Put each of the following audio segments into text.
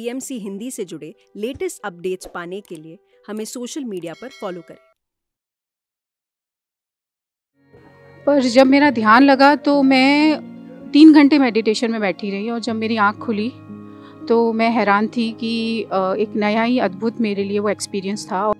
PMC Hindi से जुड़े latest updates पाने के लिए हमें सोशल मीडिया पर फॉलो करें। पर जब मेरा ध्यान लगा तो मैं 3 घंटे मेडिटेशन में बैठी रही और जब मेरी आँख खुली तो मैं हैरान थी कि एक नया ही अद्भुत मेरे लिए वो एक्सपीरियंस था।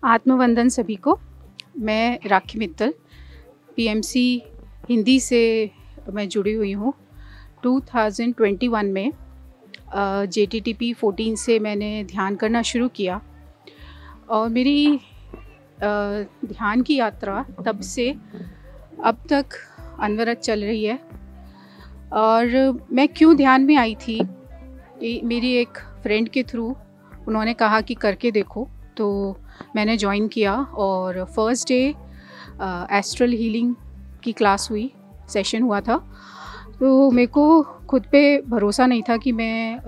आत्मवंदन सभी को। मैं राखी मित्तल पीएमसी हिंदी से मैं जुड़ी हुई हूँ। 2021 में JTTP 14 से मैंने ध्यान करना शुरू किया और मेरी ध्यान की यात्रा तब से अब तक अनवरत चल रही है। और मैं क्यों ध्यान में आई थी, मेरी एक फ्रेंड के थ्रू उन्होंने कहा कि करके देखो, तो मैंने ज्वाइन किया और फर्स्ट डे एस्ट्रल हीलिंग की क्लास हुई, सेशन हुआ था। तो मेरे को खुद पे भरोसा नहीं था कि मैं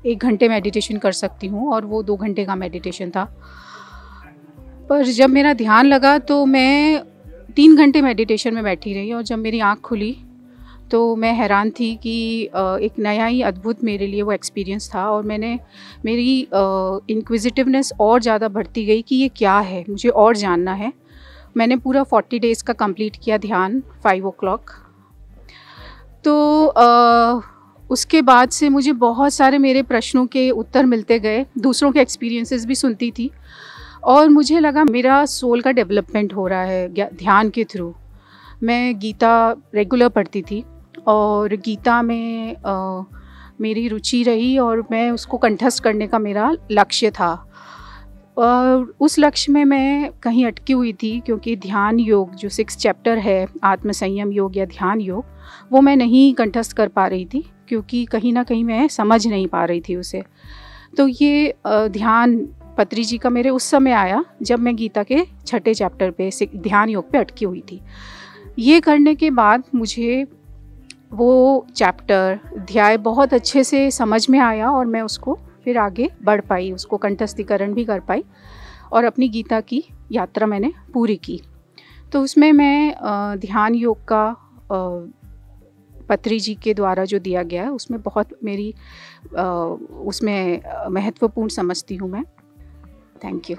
1 घंटे मेडिटेशन कर सकती हूँ और वो 2 घंटे का मेडिटेशन था। पर जब मेरा ध्यान लगा तो मैं 3 घंटे मेडिटेशन में बैठी रही और जब मेरी आँख खुली तो मैं हैरान थी कि एक नया ही अद्भुत मेरे लिए वो एक्सपीरियंस था। और मेरी इंक्विजिटिवनेस और ज़्यादा बढ़ती गई कि ये क्या है, मुझे और जानना है। मैंने पूरा 40 डेज़ का कंप्लीट किया ध्यान 5 o'clock। तो उसके बाद से मुझे बहुत सारे मेरे प्रश्नों के उत्तर मिलते गए, दूसरों के एक्सपीरियंसेस भी सुनती थी और मुझे लगा मेरा सोल का डेवलपमेंट हो रहा है ध्यान के थ्रू। मैं गीता रेगुलर पढ़ती थी और गीता में मेरी रुचि रही और मैं उसको कंठस्थ करने का मेरा लक्ष्य था। और उस लक्ष्य में मैं कहीं अटकी हुई थी क्योंकि ध्यान योग जो 6 चैप्टर है, आत्म संयम योग या ध्यान योग, वो मैं नहीं कंठस्थ कर पा रही थी क्योंकि कहीं ना कहीं मैं समझ नहीं पा रही थी उसे। तो ये ध्यान पत्री जी का मेरे उस समय आया जब मैं गीता के 6 चैप्टर पे ध्यान योग पे अटकी हुई थी। ये करने के बाद मुझे वो चैप्टर अध्याय बहुत अच्छे से समझ में आया और मैं उसको फिर आगे बढ़ पाई, उसको कंठस्थीकरण भी कर पाई और अपनी गीता की यात्रा मैंने पूरी की। तो उसमें मैं ध्यान योग का पत्री जी के द्वारा जो दिया गया है उसमें बहुत मेरी उसमें महत्वपूर्ण समझती हूँ मैं। Thank you.